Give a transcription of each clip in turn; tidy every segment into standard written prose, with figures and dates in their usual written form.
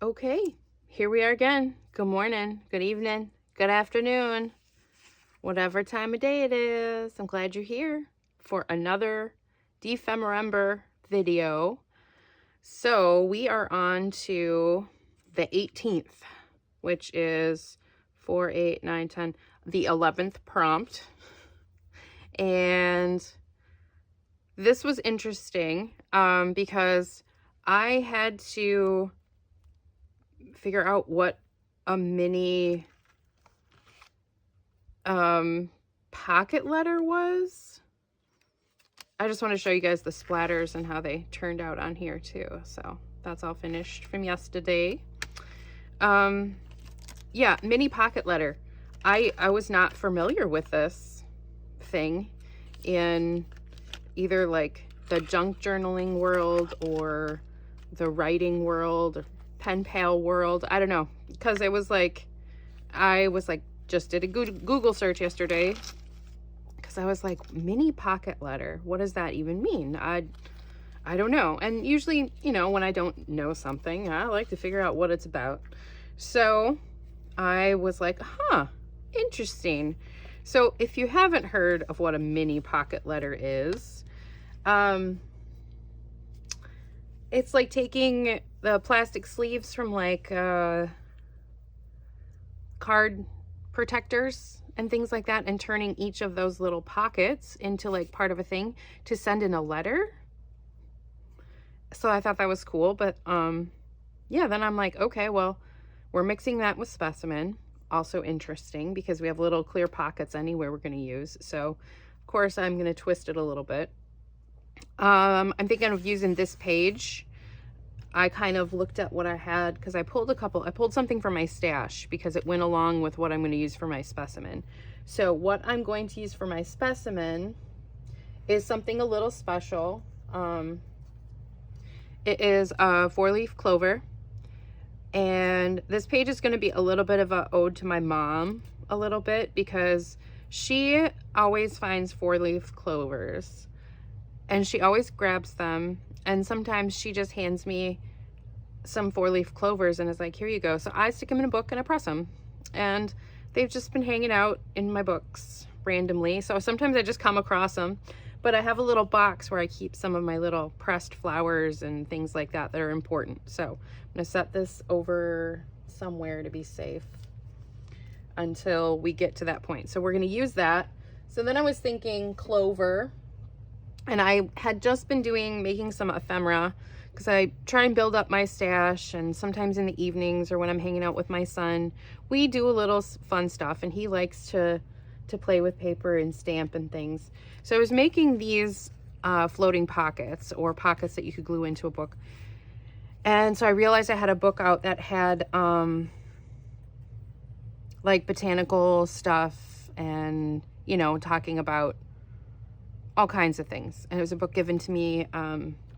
Okay, here we are again. Good morning, good evening, good afternoon, whatever time of day it is. I'm glad you're here for another Dephemerember video. So we are on to the 18th, which is 4, 8, 9, 10, the 11th prompt. And this was interesting because I had to figure out what a mini pocket letter was. I just want to show you guys the splatters and how they turned out on here too. So that's all finished from yesterday. Yeah, mini pocket letter. I was not familiar with this thing in either like the junk journaling world or the writing world or pen pal world. I don't know, because it was like I was like just did a Google search yesterday because I was like, mini pocket letter, what does that even mean? I don't know. And usually, you know, when I don't know something, I like to figure out what it's about. So I was like, interesting. So if you haven't heard of what a mini pocket letter is, it's like taking the plastic sleeves from like card protectors and things like that and turning each of those little pockets into like part of a thing to send in a letter. So I thought that was cool, but yeah, then I'm like, okay, well, we're mixing that with Specimen. Also interesting because we have little clear pockets anywhere we're going to use. So of course I'm going to twist it a little bit. I'm thinking of using this page. I kind of looked at what I had because I pulled something from my stash because it went along with what I'm going to use for my Specimen. So what I'm going to use for my Specimen is something a little special. It is a 4-leaf clover, and this page is going to be a little bit of an ode to my mom a little bit because she always finds 4-leaf clovers and she always grabs them, and sometimes she just hands me some 4-leaf clovers and is like, here you go. So I stick them in a book and I press them, and they've just been hanging out in my books randomly. So sometimes I just come across them, but I have a little box where I keep some of my little pressed flowers and things like that that are important. So I'm gonna set this over somewhere to be safe until we get to that point. So we're gonna use that. So then I was thinking clover, and I had just been making some ephemera because I try and build up my stash, and sometimes in the evenings or when I'm hanging out with my son, we do a little fun stuff, and he likes to play with paper and stamp and things. So I was making these floating pockets, or pockets that you could glue into a book. And so I realized I had a book out that had like botanical stuff and, you know, talking about all kinds of things. And it was a book given to me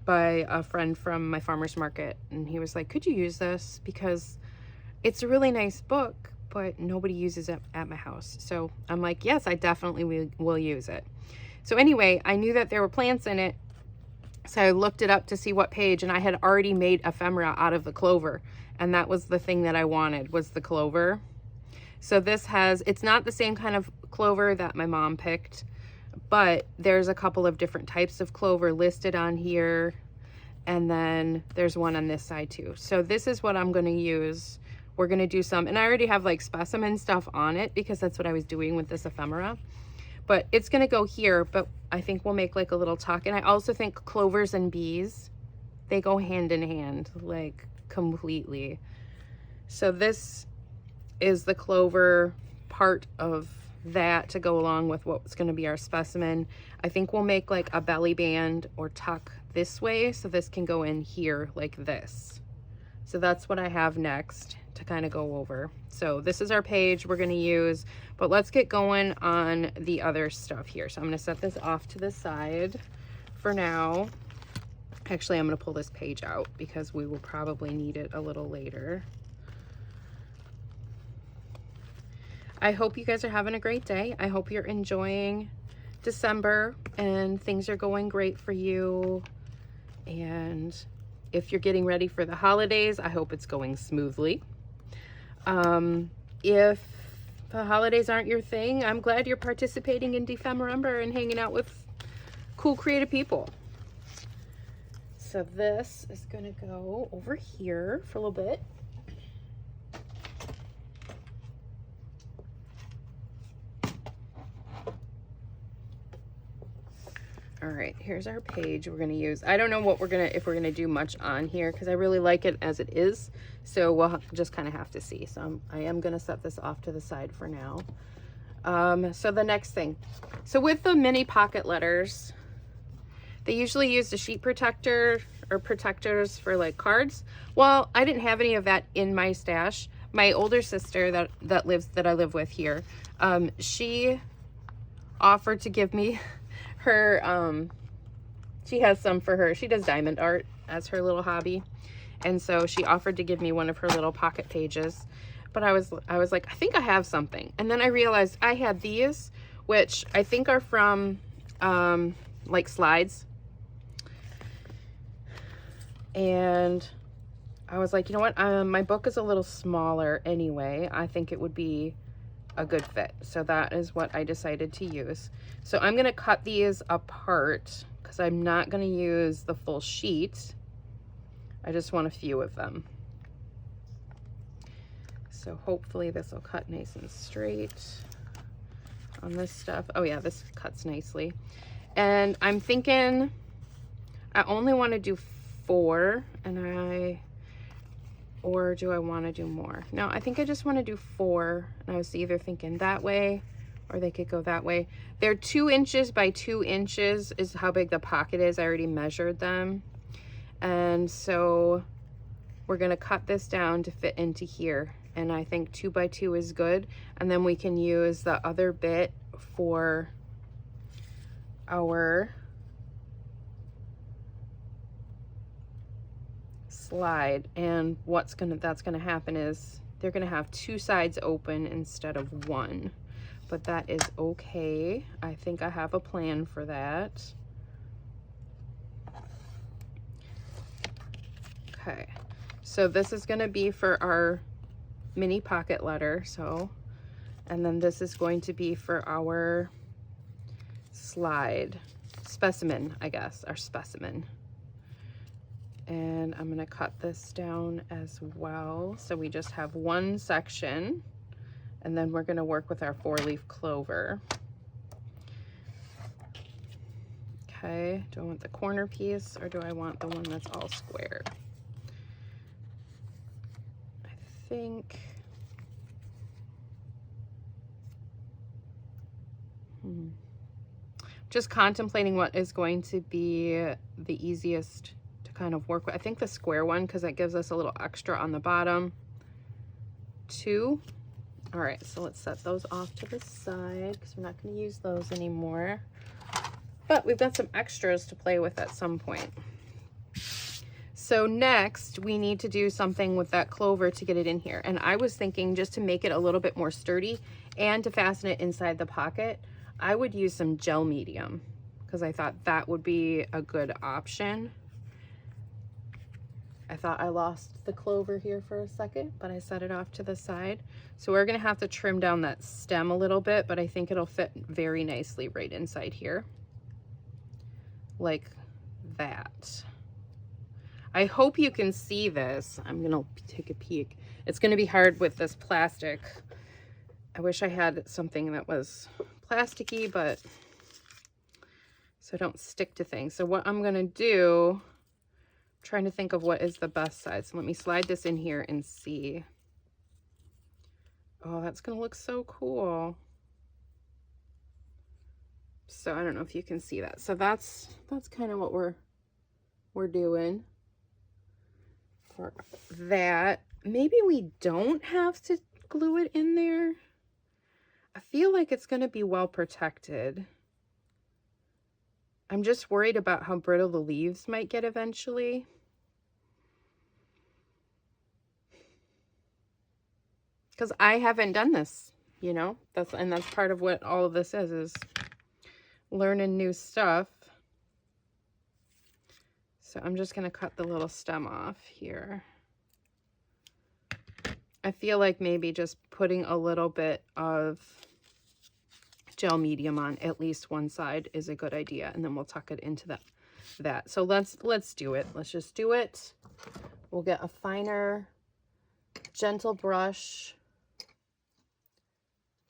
by a friend from my farmer's market, and he was like, could you use this, because it's a really nice book but nobody uses it at my house. So I'm like, yes, I definitely will use it. So anyway, I knew that there were plants in it, so I looked it up to see what page, and I had already made ephemera out of the clover, and that was the thing that I wanted, was the clover. So this it's not the same kind of clover that my mom picked, but there's a couple of different types of clover listed on here, and then there's one on this side too. So this is what I'm going to use. We're going to do some, and I already have like Specimen stuff on it because that's what I was doing with this ephemera, but it's going to go here. But I think we'll make like a little tuck. And I also think clovers and bees, they go hand in hand, like completely. So this is the clover part of that to go along with what's going to be our Specimen. I think we'll make like a belly band or tuck this way, so this can go in here like this. So that's what I have next to kind of go over. So this is our page we're going to use, but let's get going on the other stuff here. So I'm going to set this off to the side for now. Actually, I'm going to pull this page out because we will probably need it a little later. I hope you guys are having a great day. I hope you're enjoying December and things are going great for you. And If you're getting ready for the holidays, I hope it's going smoothly. If the holidays aren't your thing, I'm glad you're participating in Dephemerember and hanging out with cool, creative people. So this is gonna go over here for a little bit. All right, here's our page we're gonna use. I don't know what if we're gonna do much on here because I really like it as it is. So we'll just kind of have to see. So I am gonna set this off to the side for now. So the next thing. So with the mini pocket letters, they usually use the sheet protector or protectors for like cards. Well, I didn't have any of that in my stash. My older sister that I live with here, she offered to give me her, she has some for her. She does diamond art as her little hobby. And so she offered to give me one of her little pocket pages. But I was like, I think I have something. And then I realized I had these, which I think are from like slides. And I was like, you know what? My book is a little smaller anyway. I think it would be a good fit. So that is what I decided to use. So I'm going to cut these apart because I'm not going to use the full sheet. I just want a few of them. So hopefully this will cut nice and straight on this stuff. Oh yeah, this cuts nicely. And I'm thinking I only want to do 4, or do I want to do more? No, I think I just want to do 4. And I was either thinking that way or they could go that way. They're 2 inches by 2 inches is how big the pocket is. I already measured them. And so we're going to cut this down to fit into here. And I think 2 by 2 is good. And then we can use the other bit for our slide. And that's gonna happen is they're gonna have 2 sides open instead of 1, but that is okay. I think I have a plan for that. Okay, so this is gonna be for our mini pocket letter. So, and then this is going to be for our slide specimen, I guess, our specimen. And I'm going to cut this down as well. So we just have 1 section, and then we're going to work with our 4-leaf clover. Okay, do I want the corner piece or do I want the one that's all square? I think just contemplating what is going to be the easiest kind of work with. I think the square one, because that gives us a little extra on the bottom too. All right, so let's set those off to the side because we're not going to use those anymore, but we've got some extras to play with at some point. So next we need to do something with that clover to get it in here, and I was thinking just to make it a little bit more sturdy and to fasten it inside the pocket, I would use some gel medium because I thought that would be a good option. I thought I lost the clover here for a second, but I set it off to the side. So we're gonna have to trim down that stem a little bit, but I think it'll fit very nicely right inside here. Like that. I hope you can see this. I'm gonna take a peek. It's gonna be hard with this plastic. I wish I had something that was plasticky, but so I don't stick to things. So what I'm gonna do, trying to think of what is the best size. So let me slide this in here and see. Oh, that's gonna look so cool. So I don't know if you can see that. So that's kind of what we're doing for that. Maybe we don't have to glue it in there. I feel like it's gonna be well protected. I'm just worried about how brittle the leaves might get eventually. Because I haven't done this, you know? That's part of what all of this is learning new stuff. So I'm just going to cut the little stem off here. I feel like maybe just putting a little bit of gel medium on at least one side is a good idea, and then we'll tuck it into that. So let's do it. Let's just do it. We'll get a finer, gentle brush,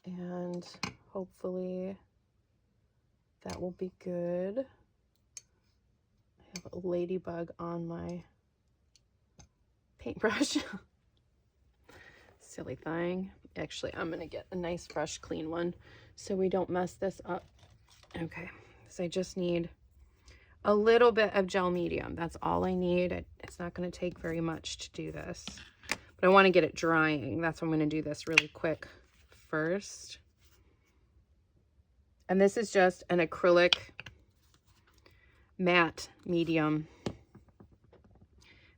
and hopefully that will be good. I have a ladybug on my paintbrush. Silly thing. Actually, I'm gonna get a nice fresh clean one so we don't mess this up. Okay, so I just need a little bit of gel medium. That's all I need. It's not going to take very much to do this, but I want to get it drying. That's why I'm going to do this really quick first. And this is just an acrylic matte medium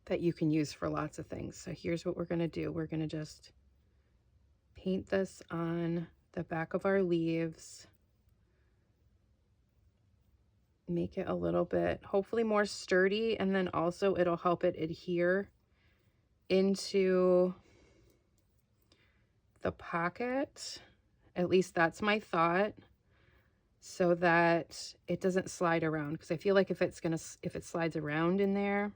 that you can use for lots of things. So here's what we're going to do. We're going to just paint this on the back of our leaves. Make it a little bit, hopefully more sturdy, and then also it'll help it adhere into the pocket. At least that's my thought, so that it doesn't slide around, because I feel like if it slides around in there,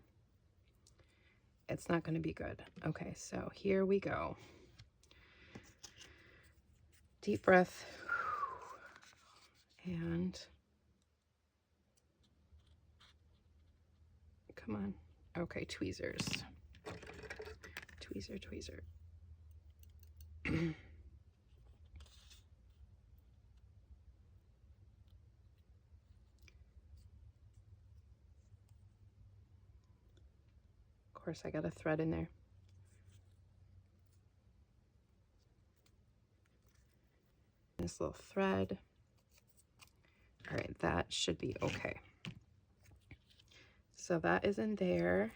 it's not going to be good. Okay, so here we go. Deep breath. And come on. Okay, tweezers. Tweezer, tweezer. Of course, I got a thread in there. This little thread. All right, that should be okay. So that is in there.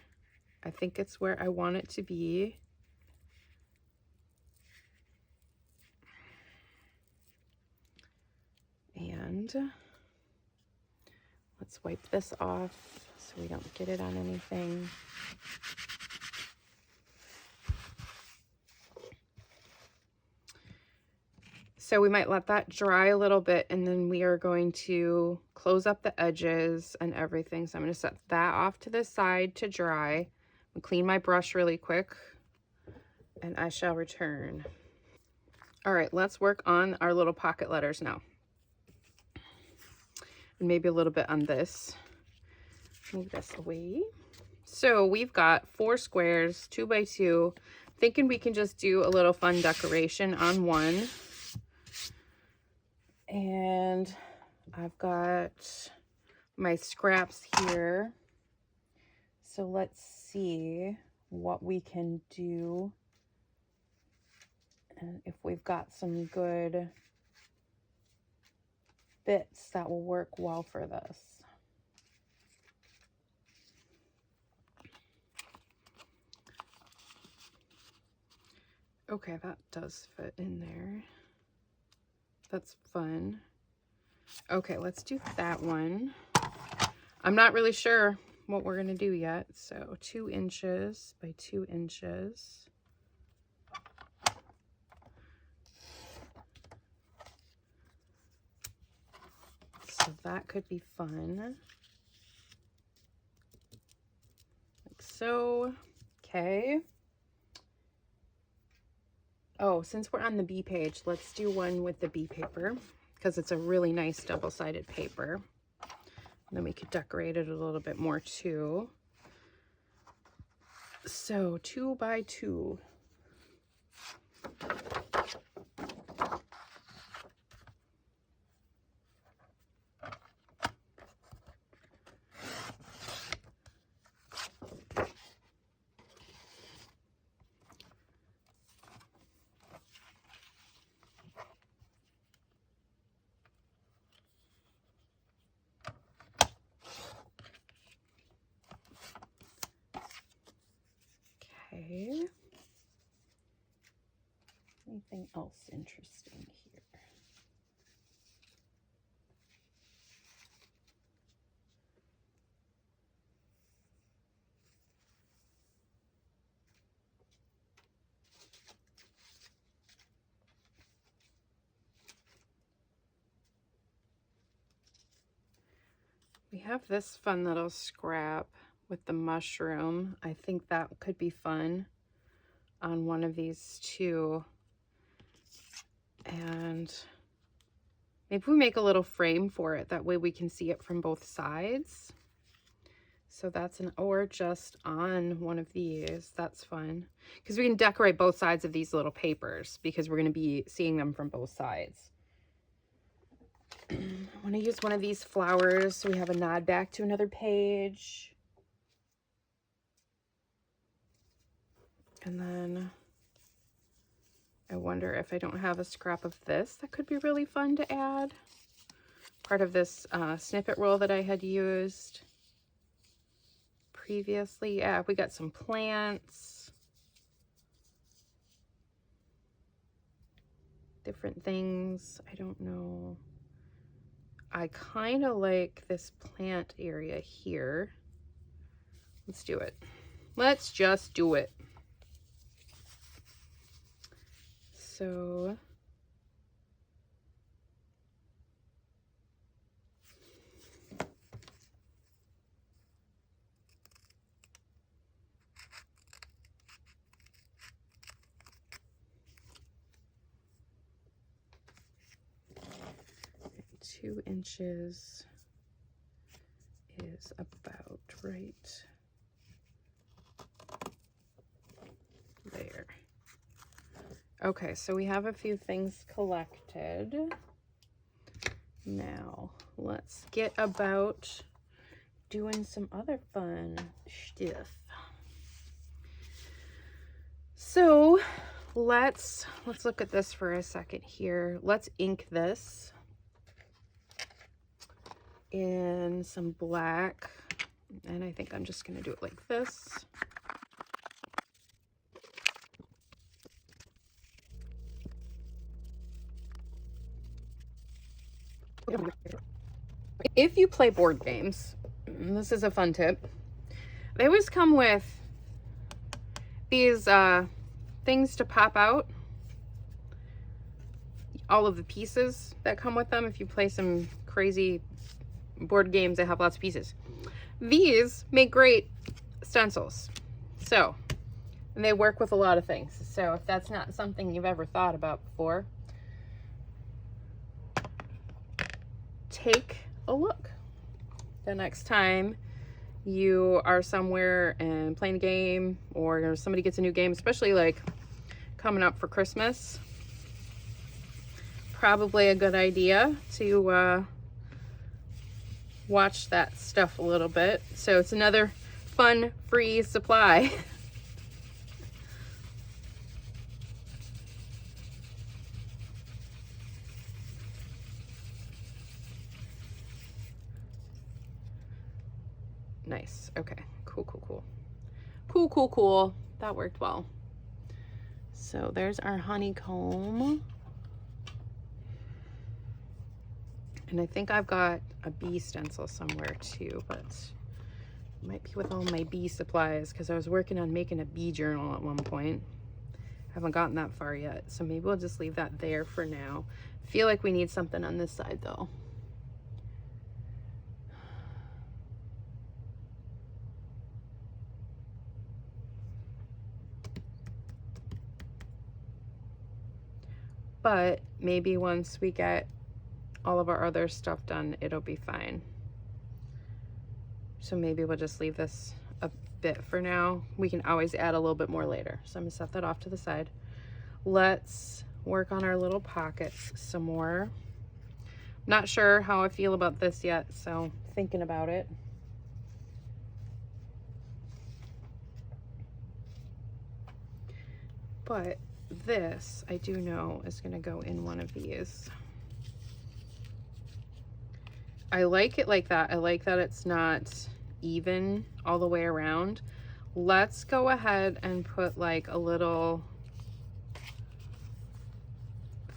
I think it's where I want it to be. And let's wipe this off so we don't get it on anything. So we might let that dry a little bit, and then we are going to close up the edges and everything. So I'm going to set that off to the side to dry. I'll clean my brush really quick, and I shall return. All right, let's work on our little pocket letters now. And maybe a little bit on this. Move this away. So we've got 4 squares, 2 by 2. Thinking we can just do a little fun decoration on one. And I've got my scraps here. So let's see what we can do. And if we've got some good bits that will work well for this. Okay, that does fit in there. That's fun. Okay, let's do that one. I'm not really sure what we're gonna do yet. So 2 inches by 2 inches. So that could be fun. Like so. Okay. Oh, since we're on the B page, let's do one with the B paper, because it's a really nice double-sided paper. And then we could decorate it a little bit more too. So 2 by 2. Okay. Anything else interesting here? have this fun little scrap with the mushroom. I think that could be fun on one of these too. And maybe we make a little frame for it. That way we can see it from both sides. So that's or just on one of these. That's fun. Because we can decorate both sides of these little papers because we're going to be seeing them from both sides. I want to use one of these flowers so we have a nod back to another page. And then I wonder if I don't have a scrap of this that could be really fun to add. Part of this snippet roll that I had used previously. Yeah, we got some plants. Different things. I don't know. I kind of like this plant area here. Let's do it. Let's just do it. So two inches is about right there. Okay, so we have a few things collected. Now, let's get about doing some other fun stuff. So, let's look at this for a second here. Let's ink this in some black, and I think I'm just going to do it like this. If you play board games, this is a fun tip. They always come with these things to pop out. All of the pieces that come with them if you play some crazy board games that have lots of pieces. These make great stencils. So, and they work with a lot of things. So if that's not something you've ever thought about before, take a look the next time you are somewhere and playing a game, or somebody gets a new game, especially like coming up for Christmas. Probably a good idea to watch that stuff a little bit. So it's another fun free supply. Nice. Okay. Cool. That worked well. So there's our honeycomb. And I think I've got a bee stencil somewhere too, but it might be with all my bee supplies because I was working on making a bee journal at one point. Haven't gotten that far yet, so maybe we'll just leave that there for now. I feel like we need something on this side though. But maybe once we get all of our other stuff done, it'll be fine. So maybe we'll just leave this a bit for now. We can always add a little bit more later. So I'm gonna set that off to the side. Let's work on our little pockets some more. Not sure how I feel about this yet, so thinking about it. But this, I do know, is gonna go in one of these. I like it like that. I like that it's not even all the way around. Let's go ahead and put like a little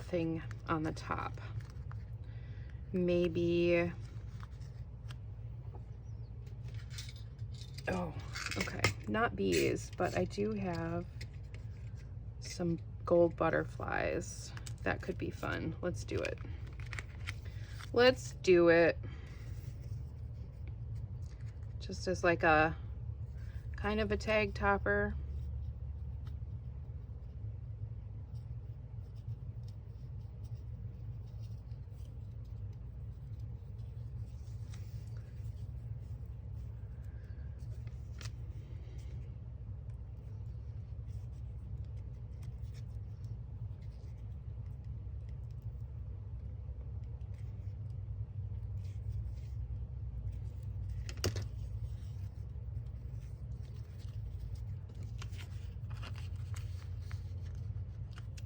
thing on the top. Maybe, oh, okay, not bees, but I do have some gold butterflies. That could be fun. Let's do it. Let's do it. just as like a kind of a tag topper.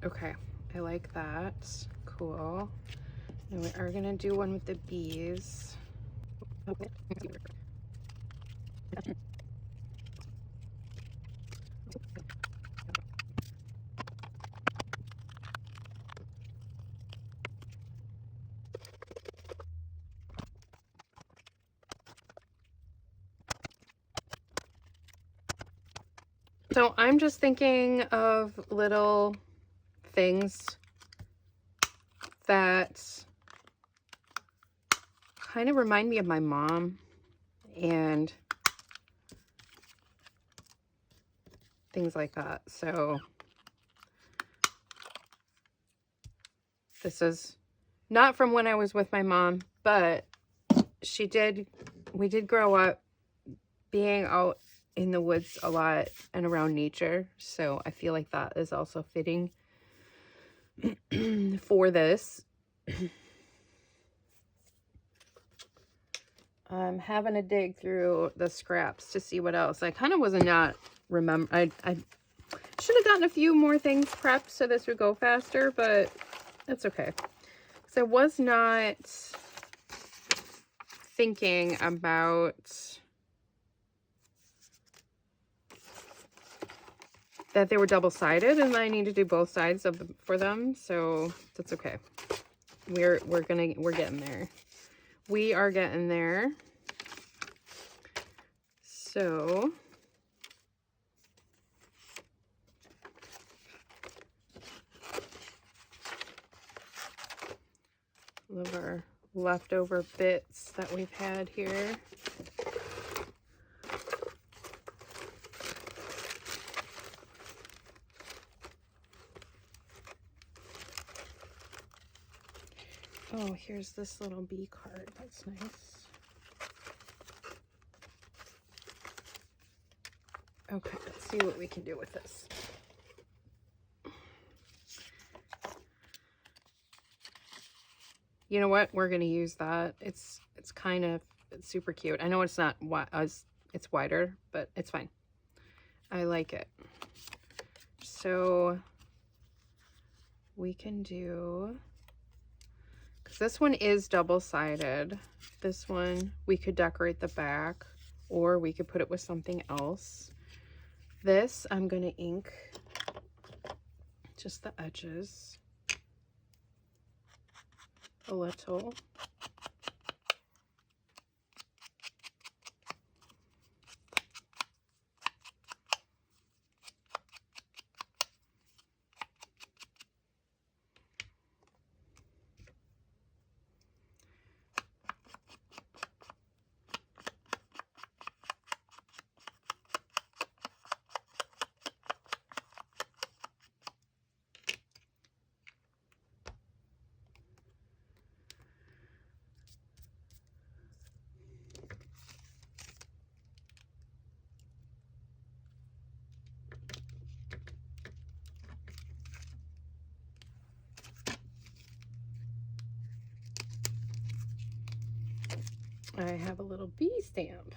Okay, I like that. Cool. And we are gonna do one with the bees. So I'm just thinking of little things that kind of remind me of my mom and things like that. So this is not from when I was with my mom, but we did grow up being out in the woods a lot and around nature. So I feel like that is also fitting for this. I'm having to dig through the scraps to see what else. I kind of was not remember. I should have gotten a few more things prepped so this would go faster, but that's okay. So I was not thinking about that they were double-sided and I need to do both sides of for them, so that's okay. We're getting there. We are getting there. So all of our leftover bits that we've had here. Oh, here's this little bee card. That's nice. Okay, let's see what we can do with this. You know what? We're going to use that. It's super cute. I know it's not it's wider, but it's fine. I like it. So we can do, because this one is double-sided. This one, we could decorate the back, or we could put it with something else. This, I'm going to ink just the edges a little. I have a little bee stamp.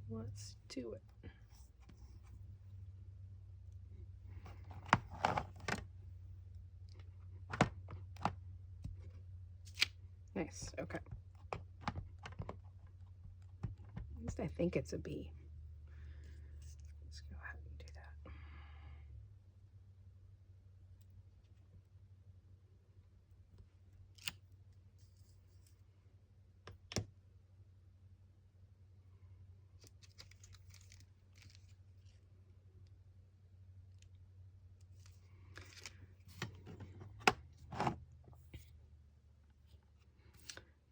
Let's do it. Nice, okay. At least I think it's a bee. Let's go ahead and do that.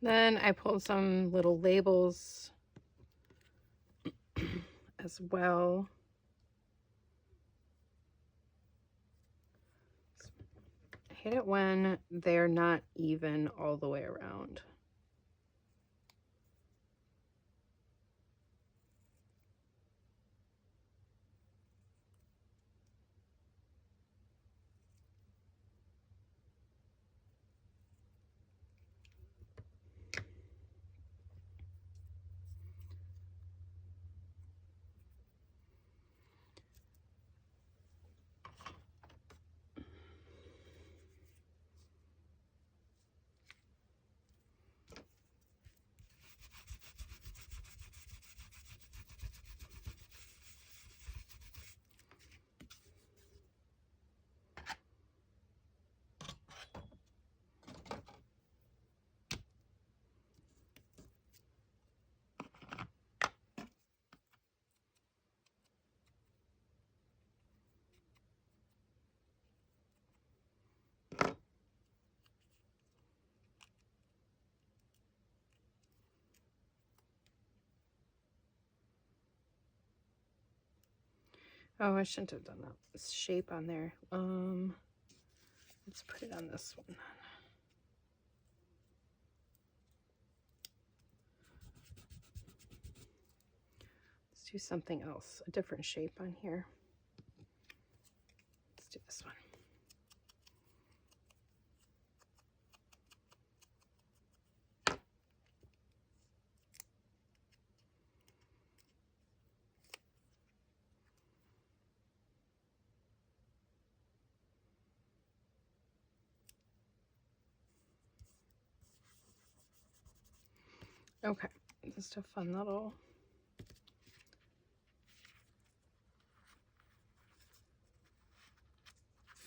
Then I pulled some little labels as well. I hate it when they're not even all the way around. Oh, I shouldn't have done that shape on there. Let's put it on this one. Let's do something else, a different shape on here. Let's do this one. Okay, just a fun little. I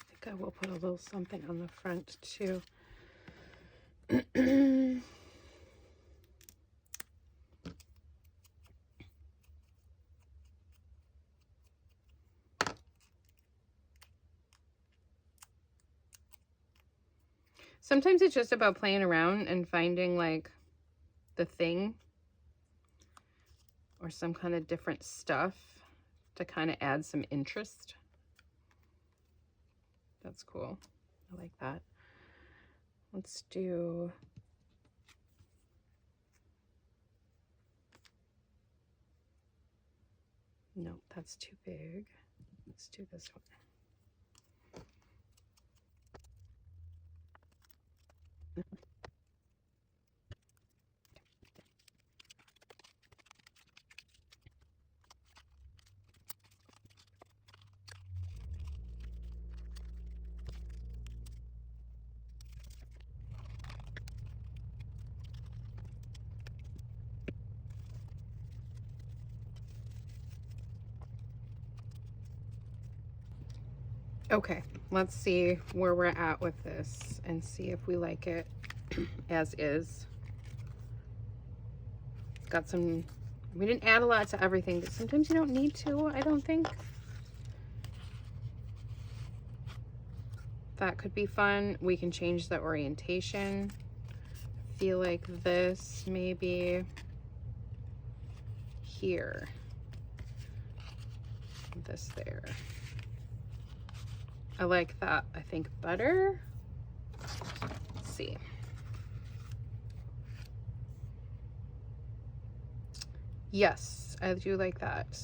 think I will put a little something on the front too. Sometimes it's just about playing around and finding like the thing or some kind of different stuff to kind of add some interest. That's cool. I like that. Let's do no, that's too big. Let's do this one. Okay, let's see where we're at with this and see if we like it as is. It's got some, we didn't add a lot to everything, but sometimes you don't need to, I don't think. That could be fun. We can change the orientation. I feel like this maybe here, this there. I like that, I think, better. Let's see. Yes, I do like that.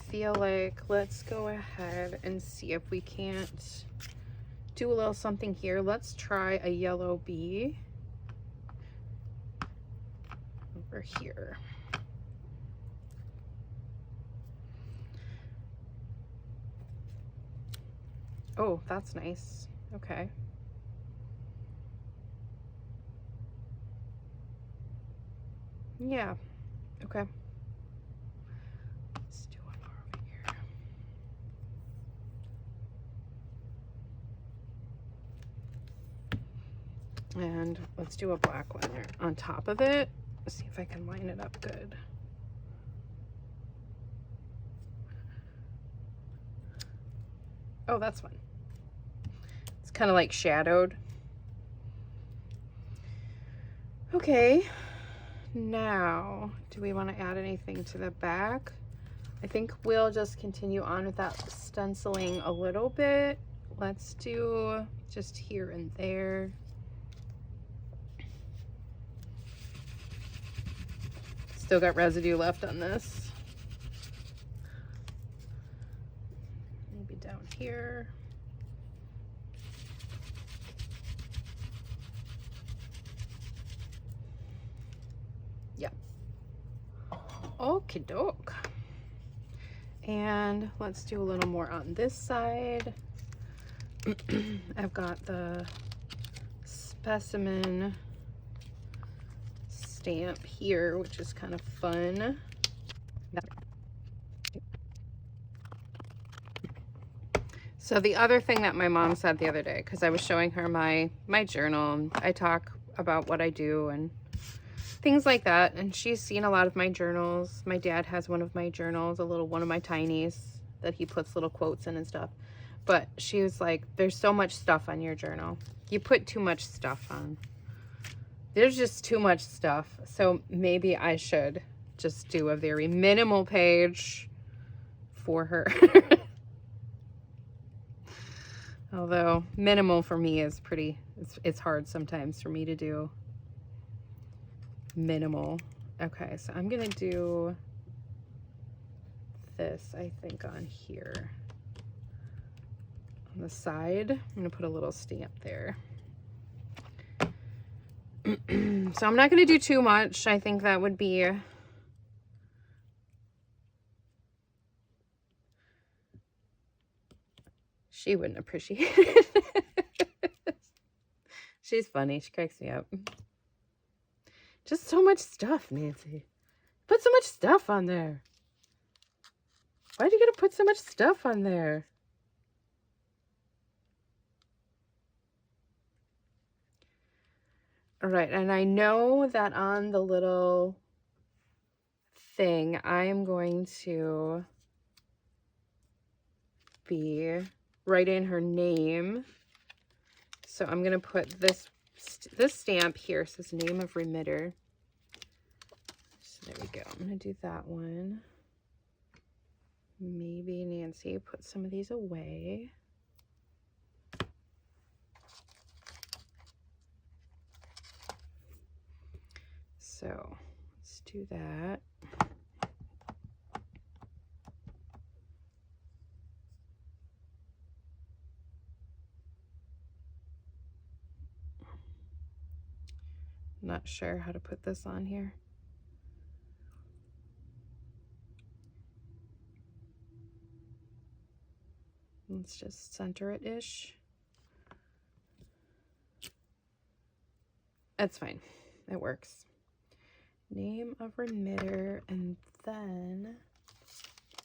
Feel like let's go ahead and see if we can't do a little something here. Let's try a yellow bee over here. Oh, that's nice. Okay. Yeah. Okay. Let's do one more over here. And let's do a black one there on top of it. Let's see if I can line it up good. Oh, that's fun. It's kind of like shadowed. Okay, now, do we want to add anything to the back? I think we'll just continue on with that stenciling a little bit. Let's do just here and there. Still got residue left on this. Maybe down here. Yeah. Okie doke. And let's do a little more on this side. I've got the Specimen stamp here, which is kind of fun. So the other thing that my mom said the other day, because I was showing her my journal, and I talk about what I do and things like that, and she's seen a lot of my journals. My dad has one of my journals, one of my tinies that he puts little quotes in and stuff. But she was like, there's so much stuff on your journal. You put too much stuff on. There's just too much stuff. So maybe I should just do a very minimal page for her. Although minimal for me is it's hard sometimes for me to do minimal. Okay, so I'm gonna do this, I think, on here. On the side, I'm gonna put a little stamp there. So I'm not gonna do too much. I think that would be she wouldn't appreciate it. She's funny. She cracks me up. Just so much stuff, Nancy. Put so much stuff on there. Why'd you gotta put so much stuff on there? All right, and I know that on the little thing, I am going to be writing her name. So I'm gonna put this stamp here. It says name of remitter. So there we go. I'm gonna do that one. Maybe Nancy put some of these away. So let's do that. Not sure how to put this on here. Let's just center it-ish. That's fine. It works. Name of remitter, and then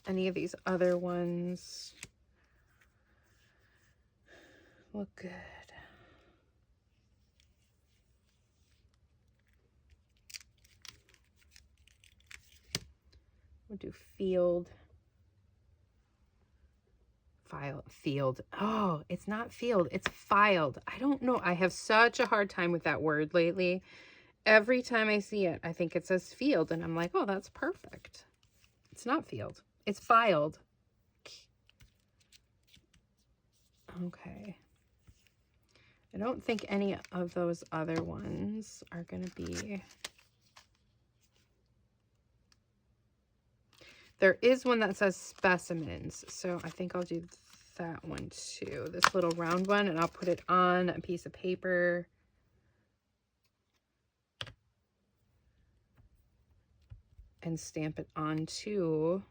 any of these other ones look good. We'll do field. Field. Oh, it's not field, it's filed. I don't know. I have such a hard time with that word lately. Every time I see it, I think it says field, and I'm like, oh, that's perfect. It's not field, it's filed. Okay. I don't think any of those other ones are going to be. There is one that says specimens, so I think I'll do that one too. This little round one, and I'll put it on a piece of paper. And stamp it onto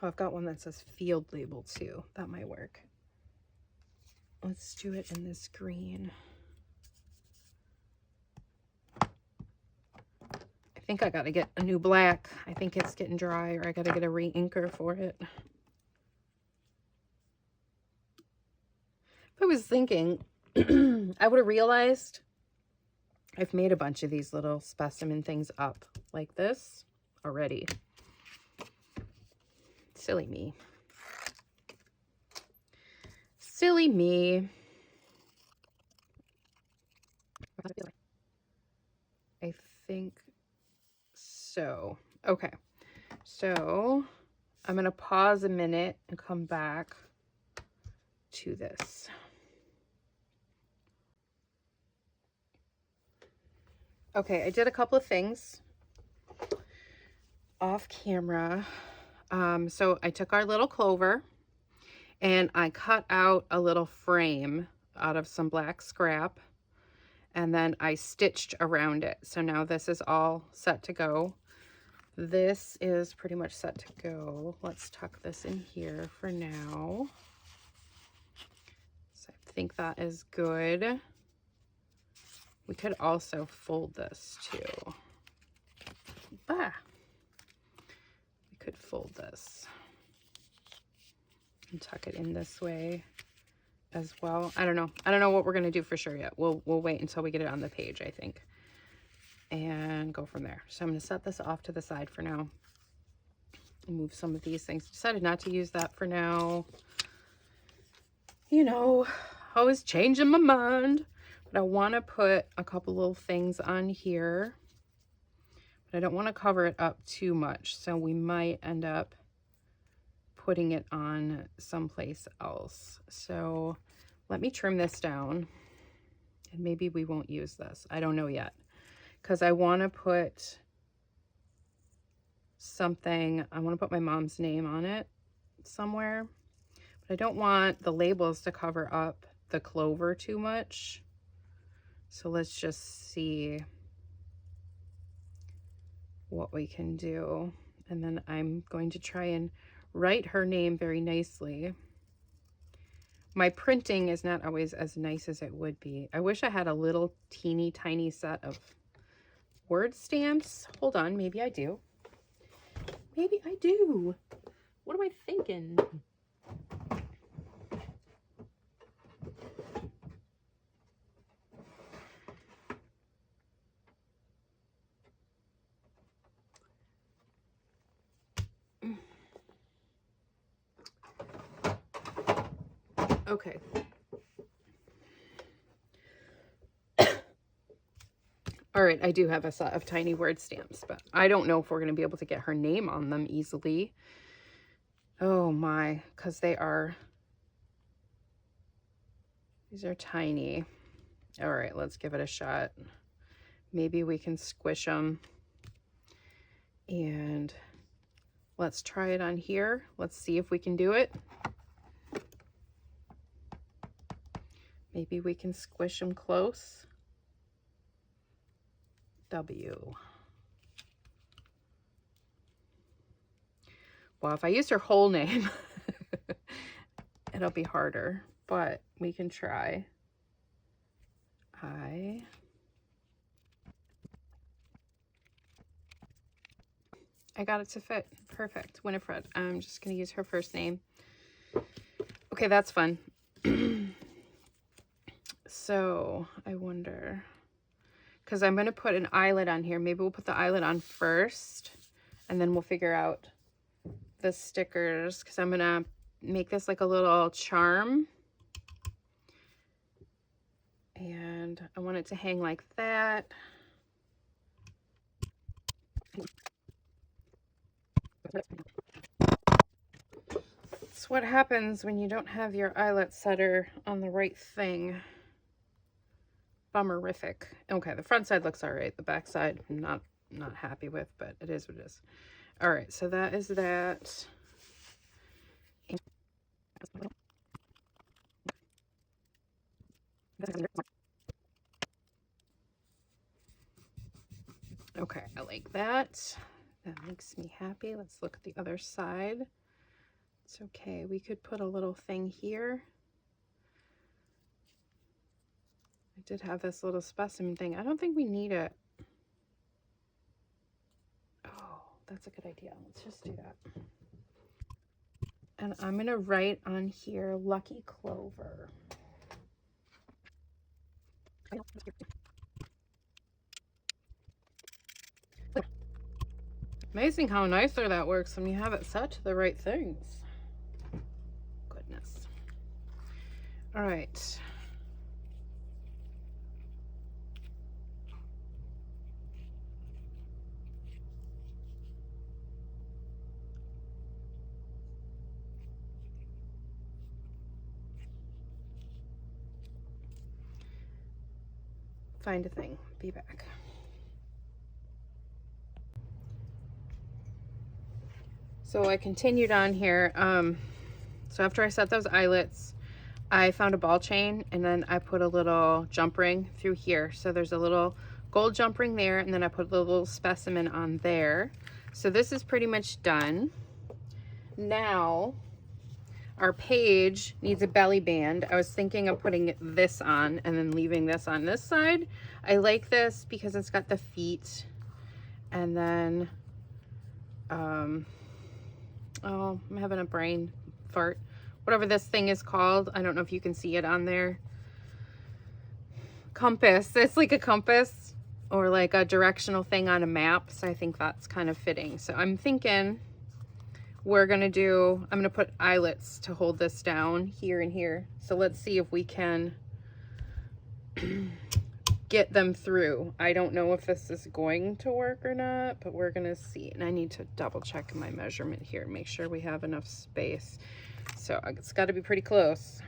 oh, I've got one that says field label too. That might work. Let's do it in this green. I think I gotta get a new black. I think it's getting dry, or I gotta get a re-inker for it. I was thinking, I would have realized I've made a bunch of these little specimen things up like this already. Silly me. Silly me. I think so. Okay. So I'm going to pause a minute and come back to this. Okay, I did a couple of things off camera. So I took our little clover and I cut out a little frame out of some black scrap, and then I stitched around it. So now this is all set to go. This is pretty much set to go. Let's tuck this in here for now. So I think that is good. We could also fold this too. We could fold this and tuck it in this way as well. I don't know what we're gonna do for sure yet. We'll wait until we get it on the page, I think, and go from there. So I'm gonna set this off to the side for now and move some of these things. Decided not to use that for now. You know, always changing my mind. But I want to put a couple little things on here, but I don't want to cover it up too much. So we might end up putting it on someplace else. So let me trim this down, and maybe we won't use this. I don't know yet, because I want to put something. I want to put my mom's name on it somewhere, but I don't want the labels to cover up the clover too much. So let's just see what we can do. And then I'm going to try and write her name very nicely. My printing is not always as nice as it would be. I wish I had a little teeny tiny set of word stamps. Hold on, maybe I do. Maybe I do. What am I thinking? Okay. All right, I do have a set of tiny word stamps, but I don't know if we're going to be able to get her name on them easily. Oh my, because these are tiny. All right, let's give it a shot. Maybe we can squish them. And let's try it on here. Let's see if we can do it. Maybe we can squish them close. W. Well, if I used her whole name, it'll be harder, but we can try. I got it to fit. Perfect. Winifred. I'm just going to use her first name. Okay, that's fun. So I wonder, because I'm going to put an eyelet on here. Maybe we'll put the eyelet on first, and then we'll figure out the stickers, because I'm going to make this like a little charm. And I want it to hang like that. That's what happens when you don't have your eyelet setter on the right thing. Bummerific. Okay, the front side looks all right. The back side, I'm not happy with, but it is what it is. All right, so that is that. Okay, I like that. That makes me happy. Let's look at the other side. It's okay. We could put a little thing here. I did have this little specimen thing. I don't think we need it. Oh, that's a good idea. Let's just do that. And I'm going to write on here, Lucky Clover. Amazing how nicer that works when you have it set to the right things. Goodness. All right. Find a thing. Be back. So I continued on here. So after I set those eyelets, I found a ball chain and then I put a little jump ring through here. So there's a little gold jump ring there, and then I put a little specimen on there. So this is pretty much done. Now our page needs a belly band. I was thinking of putting this on and then leaving this on this side. I like this because it's got the feet, and then oh, I'm having a brain fart. Whatever this thing is called. I don't know if you can see it on there. Compass. It's like a compass or like a directional thing on a map. So I think that's kind of fitting. So I'm thinking I'm gonna put eyelets to hold this down here and here. So let's see if we can get them through. I don't know if this is going to work or not, but we're gonna see. And I need to double check my measurement here, make sure we have enough space. So it's got to be pretty close.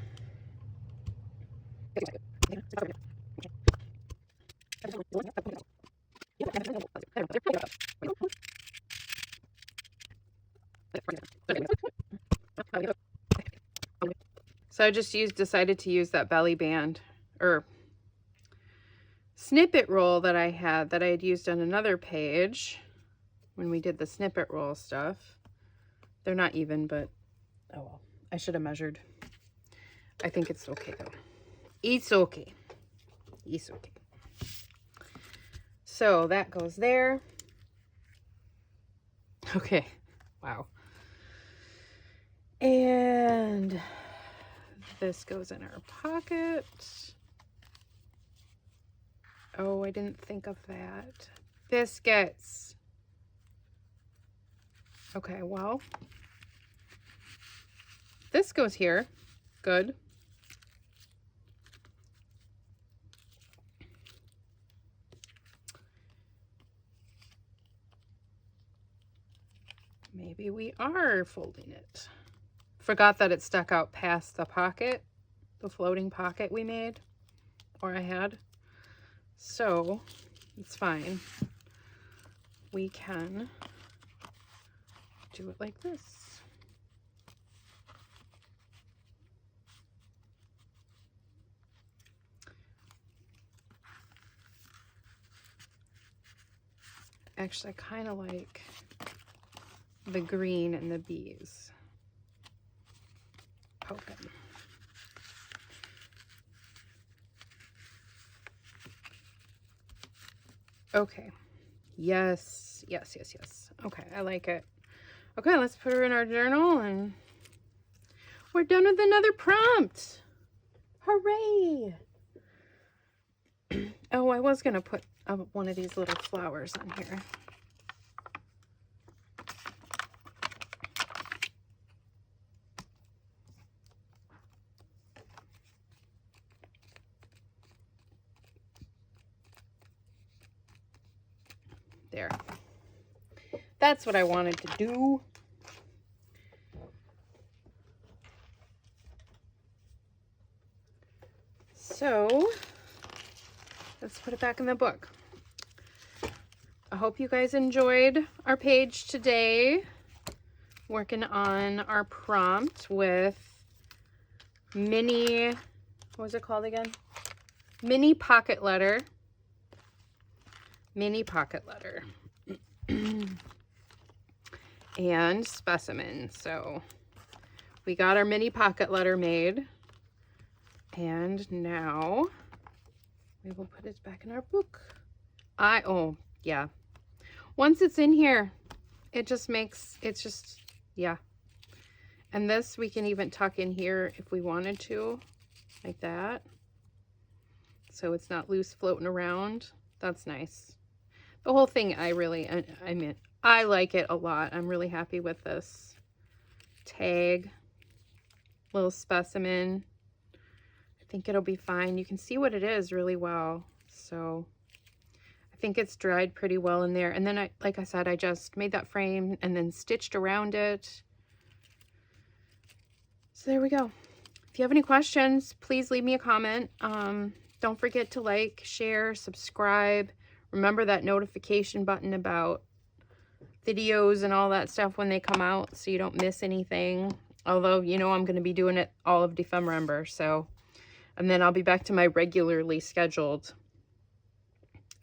So I just decided to use that belly band or snippet roll that I had used on another page when we did the snippet roll stuff. They're not even, but oh well. I should have measured. I think it's okay though. It's okay. It's okay. So that goes there. Okay. Wow. And this goes in our pocket. Oh, I didn't think of that. Biscuits. Okay, well, this goes here. Good. Maybe we are folding it. Forgot that it stuck out past the pocket, the floating pocket we made, or I had. So it's fine. We can do it like this. Actually, I kind of like the green and the bees poking. Okay. Yes, yes, yes, yes. Okay, I like it. Okay, let's put her in our journal and we're done with another prompt. Hooray! Oh, I was gonna put one of these little flowers on here. There. That's what I wanted to do. So let's put it back in the book. I hope you guys enjoyed our page today. Working on our prompt with mini, what was it called again? Mini pocket letter. Mini pocket letter. And specimen. So we got our mini pocket letter made. And now we will put it back in our book. Oh, yeah. Once it's in here, it just makes, it's just, yeah. And this we can even tuck in here if we wanted to, like that. So it's not loose floating around. That's nice. The whole thing, I I like it a lot. I'm really happy with this tag. Little specimen. I think it'll be fine. You can see what it is really well. So I think it's dried pretty well in there. And then like I said, I just made that frame and then stitched around it. So there we go. If you have any questions, please leave me a comment. Don't forget to like, share, subscribe. Remember that notification button about videos and all that stuff when they come out so you don't miss anything. Although, you know, I'm going to be doing it all of Dephemerember, so. And then I'll be back to my regularly scheduled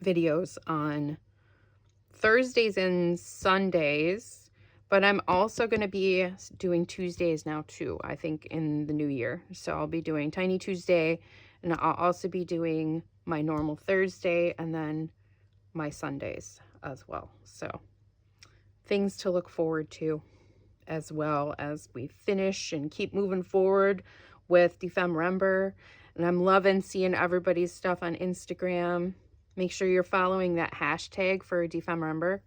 videos on Thursdays and Sundays. But I'm also going to be doing Tuesdays now too, I think, in the new year. So I'll be doing Tiny Tuesday, and I'll also be doing my normal Thursday and then my Sundays as well. So things to look forward to as well as we finish and keep moving forward with Dephemerember. And I'm loving seeing everybody's stuff on Instagram. Make sure you're following that hashtag for Dephemerember.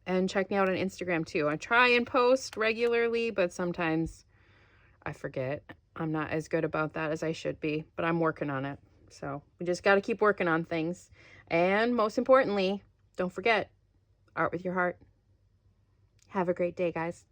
And check me out on Instagram too. I try and post regularly, but sometimes I forget. I'm not as good about that as I should be, but I'm working on it. So we just got to keep working on things. And most importantly, don't forget, art with your heart. Have a great day, guys.